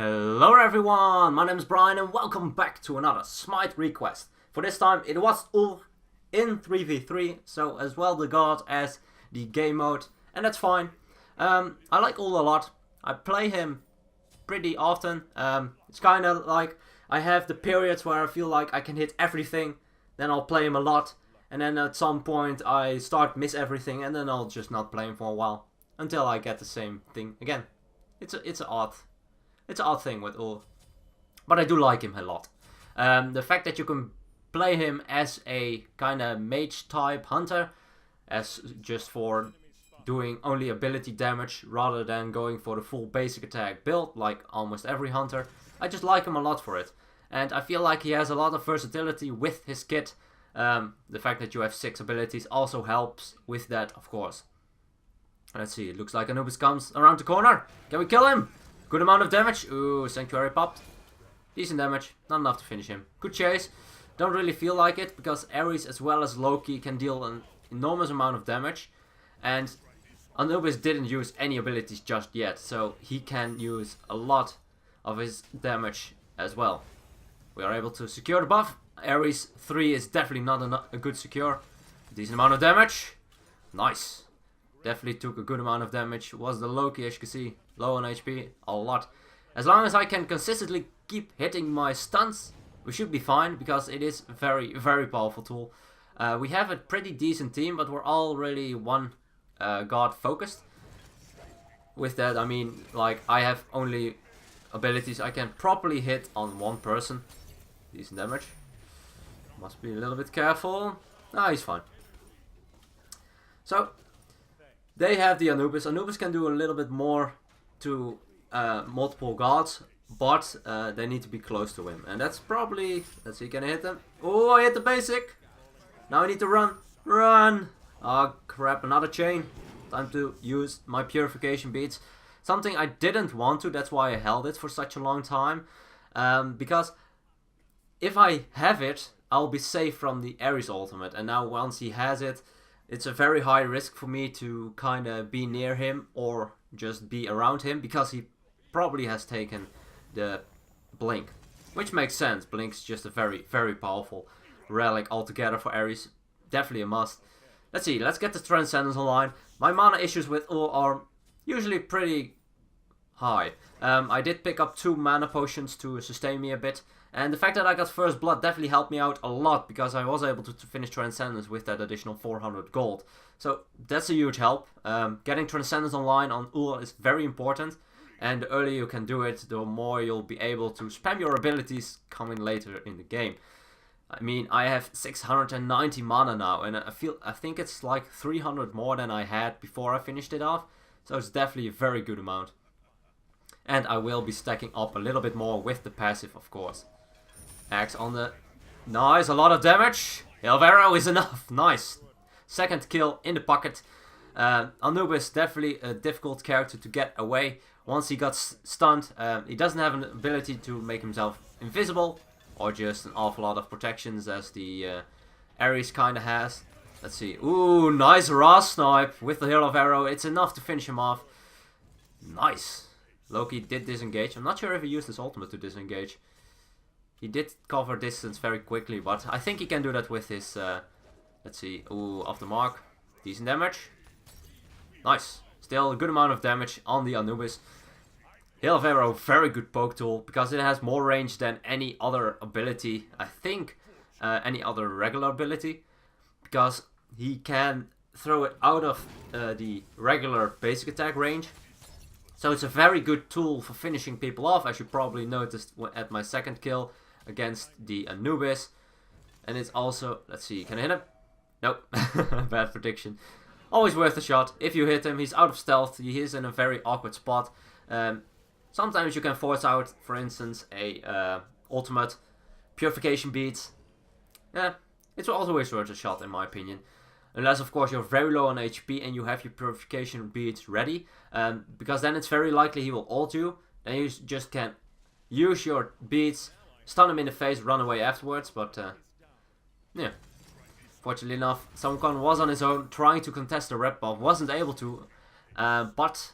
Hello everyone, my name is Brian and welcome back to another Smite request. For this time it was Ullr in 3v3, so as well the god as the game mode, and that's fine. I like Ullr a lot. I play him pretty often. It's kind of like I have the periods where I feel like I can hit everything, then I'll play him a lot, and then at some point I start miss everything and then I'll just not play him for a while until I get the same thing again. It's an odd thing with Ullr, but I do like him a lot. The fact that you can play him as a kind of mage type hunter, as just for doing only ability damage rather than going for the full basic attack build like almost every hunter. I just like him a lot for it, and I feel like he has a lot of versatility with his kit. The fact that you have 6 abilities also helps with that, of course. Let's see, it looks like Anubis comes around the corner. Can we kill him? Good amount of damage. Ooh, Sanctuary popped. Decent damage. Not enough to finish him. Good chase. Don't really feel like it because Ares as well as Loki can deal an enormous amount of damage. And Anubis didn't use any abilities just yet, so he can use a lot of his damage as well. We are able to secure the buff. Ares 3 is definitely not a good secure. Decent amount of damage. Nice. Definitely took a good amount of damage. Was the Loki, as you can see, low on HP, a lot. As long as I can consistently keep hitting my stunts, we should be fine, because it is a very, very powerful tool. We have a pretty decent team, but we're all really one god focused. With that, I mean, like, I have only abilities I can properly hit on one person. Decent damage. Must be a little bit careful. Ah, he's fine. So, they have the Anubis. Anubis can do a little bit more to multiple gods, but they need to be close to him. And that's probably... Let's see, can I hit them? Oh, I hit the basic! Now I need to run. Run! Oh, crap, another chain. Time to use my purification beads. Something I didn't want to, that's why I held it for such a long time. Because if I have it, I'll be safe from the Ares ultimate. And now once he has it, it's a very high risk for me to kind of be near him or just be around him, because he probably has taken the Blink. Which makes sense. Blink's just a very, very powerful relic altogether for Ares. Definitely a must. Let's see, let's get the Transcendence online. My mana issues with Ullr are usually pretty high. I did pick up 2 mana potions to sustain me a bit. And the fact that I got First Blood definitely helped me out a lot, because I was able to finish Transcendence with that additional 400 gold. So that's a huge help. Getting Transcendence online on Ullr is very important. And the earlier you can do it, the more you'll be able to spam your abilities coming later in the game. I mean, I have 690 mana now, and I think it's like 300 more than I had before I finished it off. So it's definitely a very good amount. And I will be stacking up a little bit more with the passive, of course. Axe on the... Nice, a lot of damage. Arrow is enough. Nice. Second kill in the pocket. Anubis, definitely a difficult character to get away. Once he got stunned, he doesn't have an ability to make himself invisible, or just an awful lot of protections as the Ares kind of has. Let's see. Ooh, nice raw snipe with the Hero of Arrow. It's enough to finish him off. Nice. Loki did disengage. I'm not sure if he used his ultimate to disengage. He did cover distance very quickly, but I think he can do that with his... let's see. Ooh, off the mark. Decent damage. Nice. Still a good amount of damage on the Anubis. Hail of Arrow, very good poke tool, because it has more range than any other ability. I think any other regular ability. Because he can throw it out of the regular basic attack range. So it's a very good tool for finishing people off, as you probably noticed at my second kill against the Anubis. And it's also... Let's see, can I hit him? Nope. Bad prediction. Always worth a shot. If you hit him, he's out of stealth. He is in a very awkward spot. Sometimes you can force out, for instance, a ultimate purification beads. Yeah, it's always worth a shot in my opinion. Unless, of course, you're very low on HP and you have your purification beads ready. Because then it's very likely he will ult you. Then you just can use your beads, stun him in the face, run away afterwards. But, yeah. Fortunately enough, someone was on his own trying to contest the red buff. Wasn't able to. But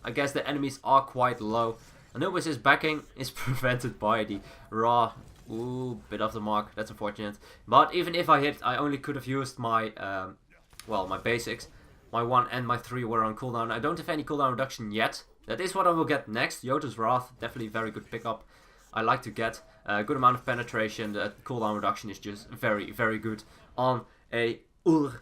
I guess the enemies are quite low. Anubis' backing is prevented by the Ra. Ooh, bit off the mark. That's unfortunate. But even if I hit, I only could have used my, well, my basics. My 1 and my 3 were on cooldown. I don't have any cooldown reduction yet. That is what I will get next. Jotus Wrath, definitely very good pickup. I like to get a good amount of penetration. The cooldown reduction is just very, very good on a Ullr.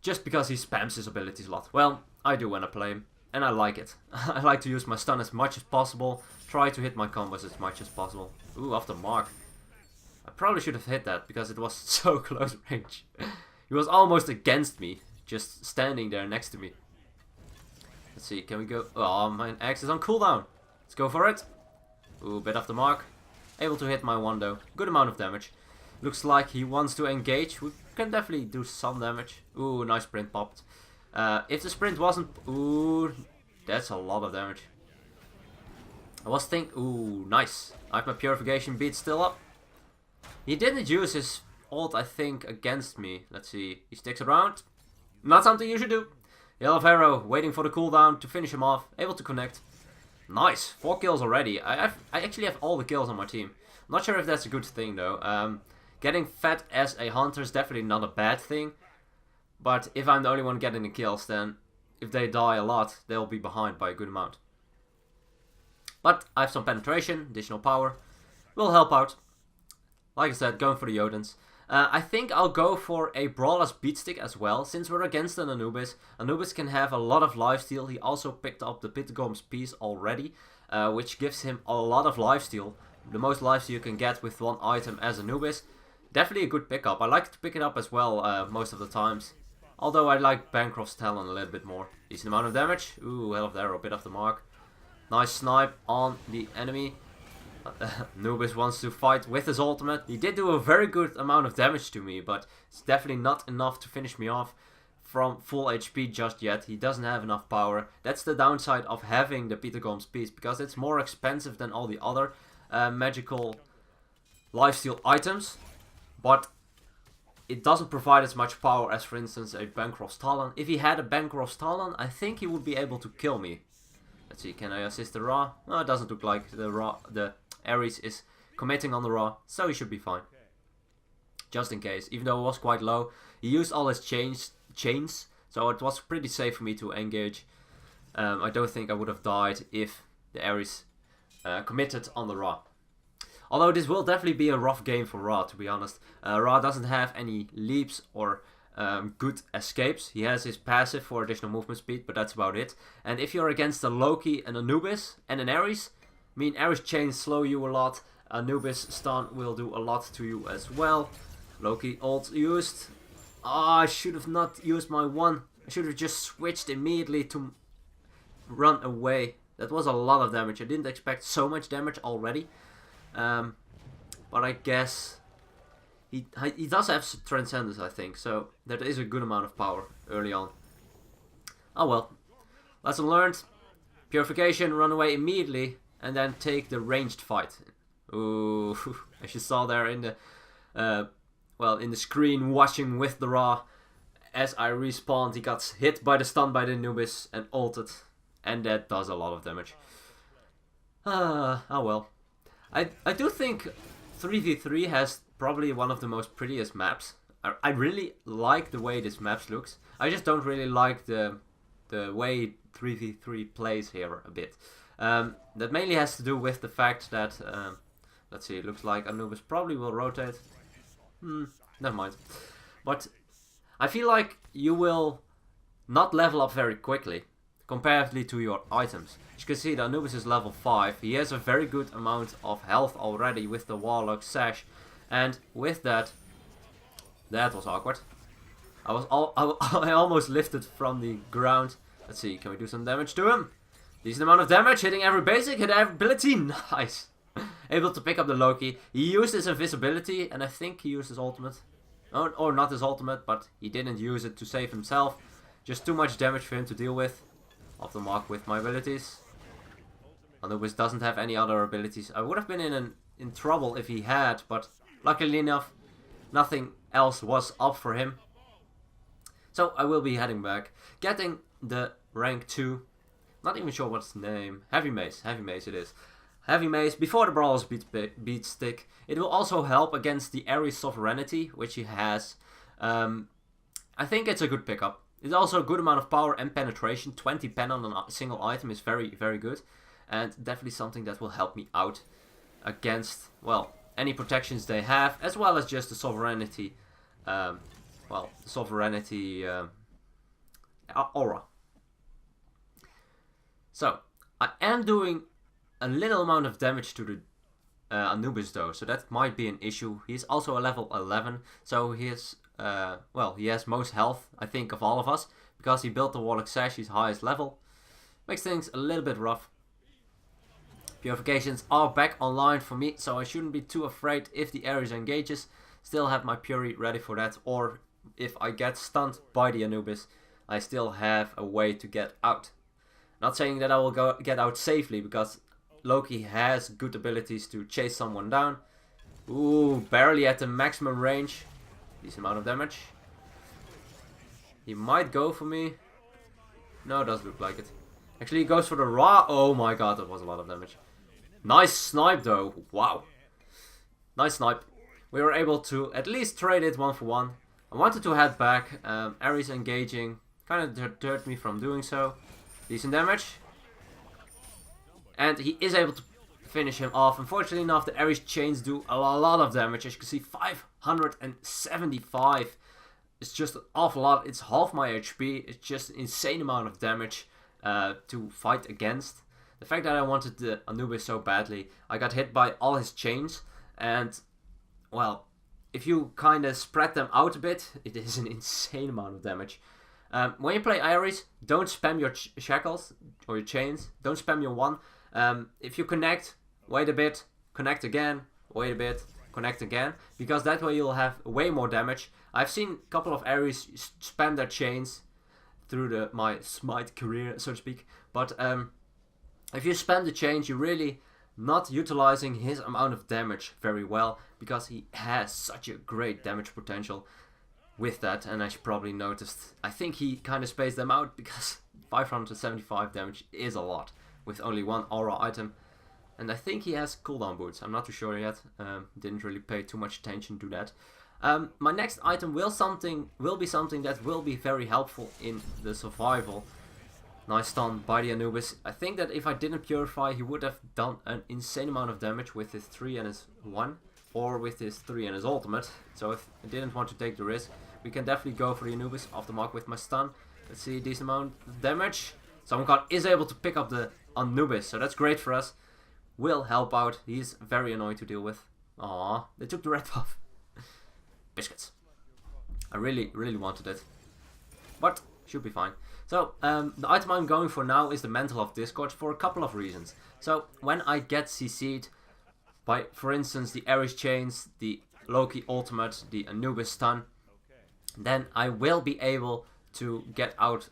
Just because he spams his abilities a lot. Well, I do when I play him. And I like it. I like to use my stun as much as possible. Try to hit my combos as much as possible. Ooh, off the mark. I probably should have hit that because it was so close range. He was almost against me. Just standing there next to me. Let's see, can we go? Oh, my axe is on cooldown. Let's go for it. Ooh, bit off the mark. Able to hit my 1 though. Good amount of damage. Looks like he wants to engage. We can definitely do some damage. Ooh, nice sprint popped. If the sprint wasn't... Ooh, that's a lot of damage. I was thinking... Ooh, nice. I have my purification bead still up. He didn't use his ult, I think, against me. Let's see. He sticks around. Not something you should do. Yellow Arrow, waiting for the cooldown to finish him off. Able to connect. Nice. 4 kills already. I actually have all the kills on my team. Not sure if that's a good thing, though. Getting fed as a hunter is definitely not a bad thing. But if I'm the only one getting the kills, then if they die a lot, they'll be behind by a good amount. But I have some penetration, additional power. Will help out. Like I said, going for the Jotens. I think I'll go for a Brawler's Beatstick as well, since we're against an Anubis. Anubis can have a lot of lifesteal. He also picked up the Pittagom's piece already, which gives him a lot of lifesteal. The most lifesteal you can get with 1 item as Anubis. Definitely a good pickup. I like to pick it up as well most of the times. Although I like Bancroft's Talon a little bit more. Decent amount of damage. Ooh, hell of the arrow, bit off the mark. Nice snipe on the enemy. Anubis wants to fight with his ultimate. He did do a very good amount of damage to me, but it's definitely not enough to finish me off from full HP just yet. He doesn't have enough power. That's the downside of having the Pittagom's piece, because it's more expensive than all the other magical lifesteal items. But it doesn't provide as much power as, for instance, a Bancroft's Talon. If he had a Bancroft's Talon, I think he would be able to kill me. Let's see, can I assist the Ra? No, it doesn't look like the Ares is committing on the Ra, so he should be fine. Just in case, even though it was quite low. He used all his chains, so it was pretty safe for me to engage. I don't think I would have died if the Ares committed on the Ra. Although this will definitely be a rough game for Ra, to be honest. Ra doesn't have any leaps or good escapes. He has his passive for additional movement speed, but that's about it. And if you're against a Loki, an Anubis, and an Ares, I mean, Ares chains slow you a lot. Anubis stun will do a lot to you as well. Loki ult used. Ah, I should have not used my 1. I should have just switched immediately to run away. That was a lot of damage. I didn't expect so much damage already. But I guess he does have Transcendence, I think. So that is a good amount of power early on. Oh well. Lesson learned. Purification, run away immediately. And then take the ranged fight. Ooh, as you saw there in the, well, in the screen, watching with the Ra. As I respawned, he got hit by the stun by the Anubis and ulted. And that does a lot of damage. Oh well. I do think 3v3 has probably one of the most prettiest maps. I really like the way this map looks. I just don't really like the way 3v3 plays here a bit. That mainly has to do with the fact that, let's see, it looks like Anubis probably will rotate. Never mind. But I feel like you will not level up very quickly, comparatively to your items. As you can see, the Anubis is level 5. He has a very good amount of health already with the Warlock Sash. And with that, that was awkward. I almost lifted from the ground. Let's see, can we do some damage to him? Decent amount of damage, hitting every basic, hit every ability, nice. Able to pick up the Loki. He used his invisibility, and I think he used his ultimate. Or not his ultimate, but he didn't use it to save himself. Just too much damage for him to deal with. Off the mark with my abilities. Anubis doesn't have any other abilities. I would have been in trouble if he had, but luckily enough, nothing else was up for him. So I will be heading back, getting the rank 2. not even sure what's the name. Heavy Mace it is. Heavy Mace before the Brawler's beat stick. It will also help against the Ares Sovereignty, which he has. I think it's a good pickup. It's also a good amount of power and penetration. 20 pen on a single item is very, very good. And definitely something that will help me out against, well, any protections they have, as well as just the Sovereignty, aura. So, I am doing a little amount of damage to the Anubis though, so that might be an issue. He's also a level 11, so he is, he has most health, I think, of all of us, because he built the Warlock Sash, he's highest level. Makes things a little bit rough. Purifications are back online for me, so I shouldn't be too afraid if the Ares engages. Still have my Puri ready for that, or if I get stunned by the Anubis, I still have a way to get out. Not saying that I will get out safely, because Loki has good abilities to chase someone down. Ooh, barely at the maximum range. Decent amount of damage. He might go for me. No, it does look like it. Actually, he goes for the Ra. Oh my god, that was a lot of damage. Nice snipe though. Wow. Nice snipe. We were able to at least trade it 1 for 1. I wanted to head back. Ares engaging kind of deterred me from doing so. Decent damage. And he is able to finish him off. Unfortunately enough, the Ares chains do a lot of damage. As you can see, 575. It's just an awful lot. It's half my HP. It's just an insane amount of damage to fight against. The fact that I wanted the Anubis so badly, I got hit by all his chains. And, well, if you kind of spread them out a bit, it is an insane amount of damage. When you play Ares, don't spam your shackles or your chains. Don't spam your one. If you connect, wait a bit, connect again, wait a bit, connect again, because that way you'll have way more damage. I've seen a couple of Ares spam their chains through my Smite career, so to speak, but if you spam the chains, you're really not utilizing his amount of damage very well, because he has such a great damage potential with that, and as you probably noticed, I think he kind of spaced them out, because 575 damage is a lot with only one aura item. And I think he has cooldown boots. I'm not too sure yet. Didn't really pay too much attention to that. My next item will be something that will be very helpful in the survival. Nice stun by the Anubis. I think that if I didn't purify, he would have done an insane amount of damage with his 3 and his 1, or with his 3 and his ultimate. So if I didn't want to take the risk, we can definitely go for the Anubis off the mark with my stun. Let's see, decent amount of damage. Someone is able to pick up the Anubis, so that's great for us. Will help out. He's very annoying to deal with. Aww, they took the red buff. Biscuits. I really wanted it, but should be fine. So the item I'm going for now is the Mantle of Discord for a couple of reasons. So when I get CC'd by, for instance, the Ares chains, the Loki ultimate, the Anubis stun, then I will be able to get out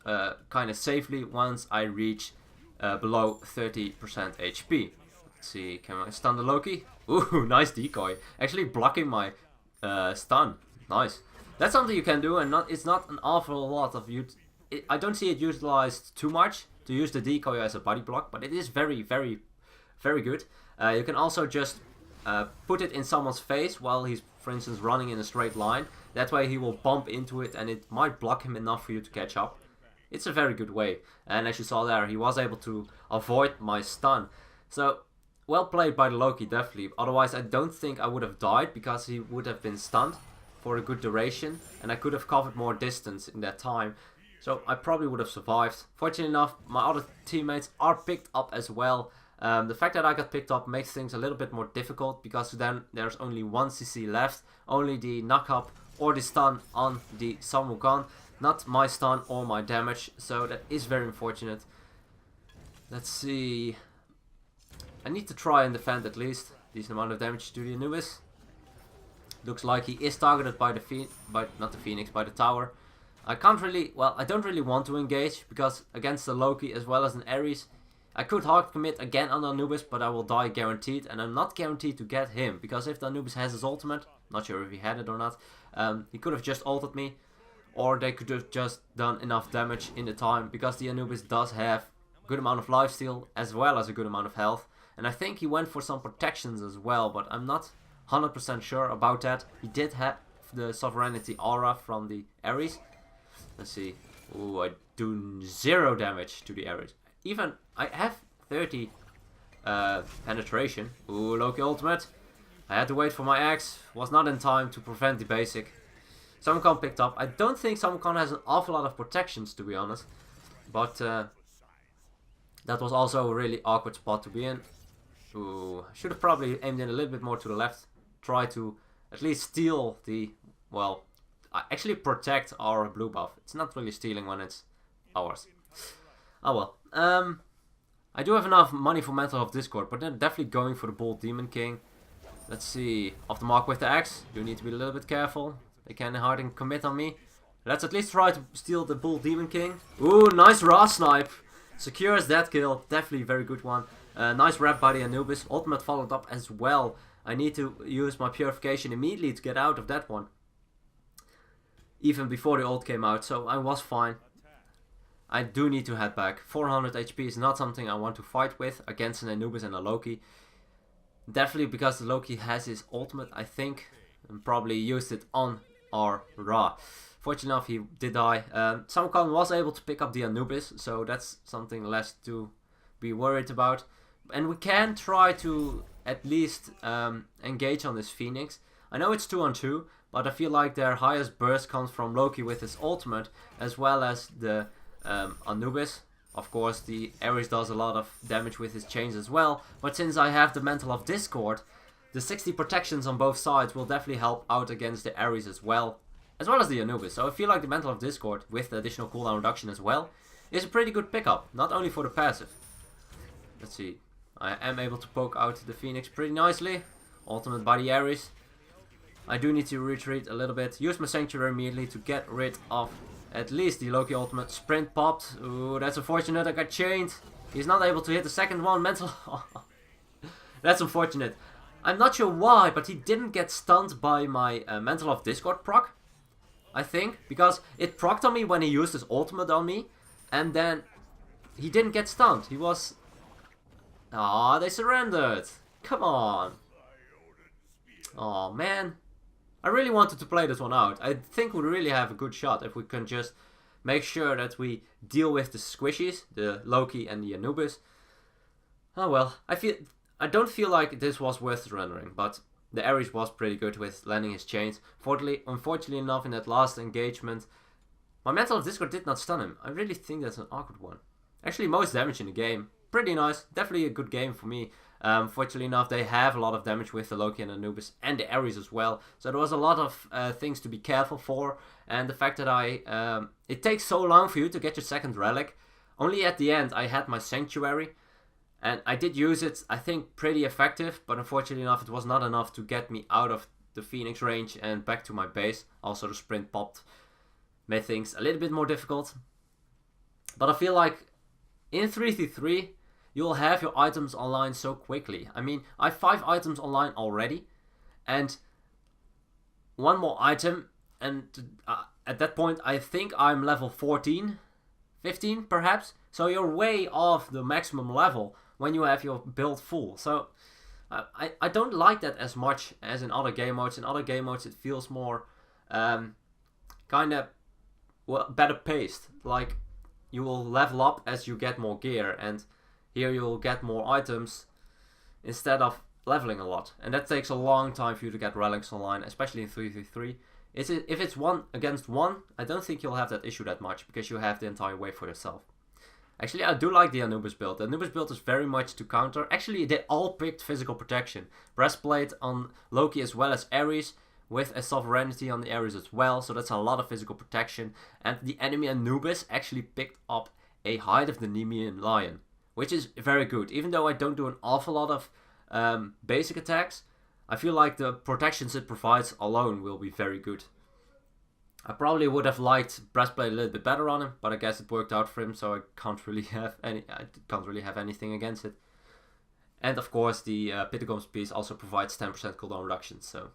kind of safely once I reach below 30% HP. Let's see, can I stun the Loki? Ooh, nice decoy. Actually blocking my stun. Nice. That's something you can do, and it's not an awful lot of I don't see it utilized too much to use the decoy as a body block, but it is very good. You can also just put it in someone's face while he's, for instance, running in a straight line. That way he will bump into it and it might block him enough for you to catch up. It's a very good way. And as you saw there, he was able to avoid my stun. So, well played by the Loki, definitely. Otherwise, I don't think I would have died, because he would have been stunned for a good duration. And I could have covered more distance in that time. So I probably would have survived. Fortunately enough, my other teammates are picked up as well. The fact that I got picked up makes things a little bit more difficult, because then there's only 1 CC left. Only the knock-up or the stun on the Sun Wukong. Not my stun or my damage. So that is very unfortunate. Let's see. I need to try and defend at least. Decent amount of damage to the Anubis. Looks like he is targeted by the by the tower. I can't really, well, I don't really want to engage, because against the Loki as well as an Ares, I could hard commit again on the Anubis, but I will die guaranteed, and I'm not guaranteed to get him, because if the Anubis has his ultimate, not sure if he had it or not, he could have just ulted me, or they could have just done enough damage in the time, because the Anubis does have good amount of lifesteal as well as a good amount of health. And I think he went for some protections as well, but I'm not 100% sure about that. He did have the Sovereignty Aura from the Ares. Let's see. Ooh, I do 0 damage to the Ares. Even, I have 30 penetration. Ooh, Loki ultimate. I had to wait for my axe. Was not in time to prevent the basic. Summoncon picked up. I don't think Summoncon has an awful lot of protections, to be honest. But that was also a really awkward spot to be in. Ooh, should have probably aimed in a little bit more to the left. Try to at least steal the, well, actually protect our blue buff. It's not really stealing when it's ours. Oh well. I do have enough money for Mantle of Discord, but they're definitely going for the Bold Demon King. Let's see. Off the mark with the axe. Do need to be a little bit careful. They can hardly commit on me. Let's at least try to steal the Bull Demon King. Ooh, nice raw snipe. Secures that kill. Definitely a very good one. Nice wrap by the Anubis. Ultimate followed up as well. I need to use my purification immediately to get out of that one. Even before the ult came out, so I was fine. I do need to head back. 400 HP is not something I want to fight with against an Anubis and a Loki. Definitely because the Loki has his ultimate, I think. And probably used it on our Ra. Fortunately enough, he did die. Summoncon was able to pick up the Anubis, so that's something less to be worried about. And we can try to at least engage on this Phoenix. I know it's 2-on-2, but I feel like their highest burst comes from Loki with his ultimate, as well as the Anubis. Of course, the Ares does a lot of damage with his chains as well, but since I have the Mantle of Discord, the 60 protections on both sides will definitely help out against the Ares as well as the Anubis. So I feel like the Mantle of Discord, with the additional cooldown reduction as well, is a pretty good pickup, not only for the passive. Let's see, I am able to poke out the Phoenix pretty nicely. Ultimate by the Ares. I do need to retreat a little bit. Use my Sanctuary immediately to get rid of at least the Loki ultimate. Sprint popped. Ooh, that's unfortunate. I got chained. He's not able to hit the second one. Mental. That's unfortunate. I'm not sure why, but he didn't get stunned by my Mantle of Discord proc. I think. Because it procced on me when he used his ultimate on me. And then he didn't get stunned. He was... Aw, they surrendered. Come on. Aw, man. I really wanted to play this one out. I think we really have a good shot if we can just make sure that we deal with the squishies, the Loki and the Anubis. Oh well, I don't feel like this was worth surrendering, but the Ares was pretty good with landing his chains. Unfortunately enough, in that last engagement, my Mantle of Discord did not stun him. I really think that's an awkward one. Actually, most damage in the game. Pretty nice. Definitely a good game for me. Fortunately enough, they have a lot of damage with the Loki and Anubis and the Ares as well. So there was a lot of things to be careful for. And the fact that it takes so long for you to get your second relic. Only at the end I had my Sanctuary. And I did use it, I think, pretty effective. But unfortunately enough, it was not enough to get me out of the Phoenix range and back to my base. Also the sprint popped. Made things a little bit more difficult. But I feel like in 3v3... you'll have your items online so quickly. I mean, I have 5 items online already. And one more item. And at that point, I think I'm level 14. 15, perhaps. So you're way off the maximum level when you have your build full. So I don't like that as much as in other game modes. In other game modes, it feels more kind of better paced. Like, you will level up as you get more gear. And... here you'll get more items instead of leveling a lot. And that takes a long time for you to get relics online, especially in 3v3. If it's 1 against 1, I don't think you'll have that issue that much, because you have the entire wave for yourself. Actually, I do like the Anubis build. The Anubis build is very much to counter. Actually, they all picked physical protection. Breastplate on Loki as well as Ares, with a sovereignty on the Ares as well. So that's a lot of physical protection. And the enemy Anubis actually picked up a Hide of the Nemean Lion, which is very good. Even though I don't do an awful lot of basic attacks, I feel like the protections it provides alone will be very good. I probably would have liked Breastplate a little bit better on him, but I guess it worked out for him, so I can't really have anything against it. And of course, the Pittagum's piece also provides 10% cooldown reduction, so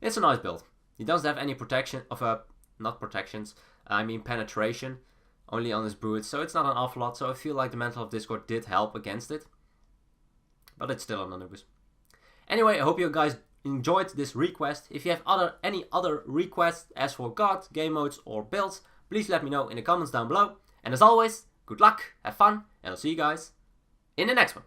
it's a nice build. He doesn't have any protection of not protections. I mean penetration. only on his brute, so it's not an awful lot. So I feel like the Mantle of Discord did help against it, but it's still an Anubis. Anyway, I hope you guys enjoyed this request. If you have any other requests as for god, game modes or builds, please let me know in the comments down below. And as always, good luck, have fun, and I'll see you guys in the next one.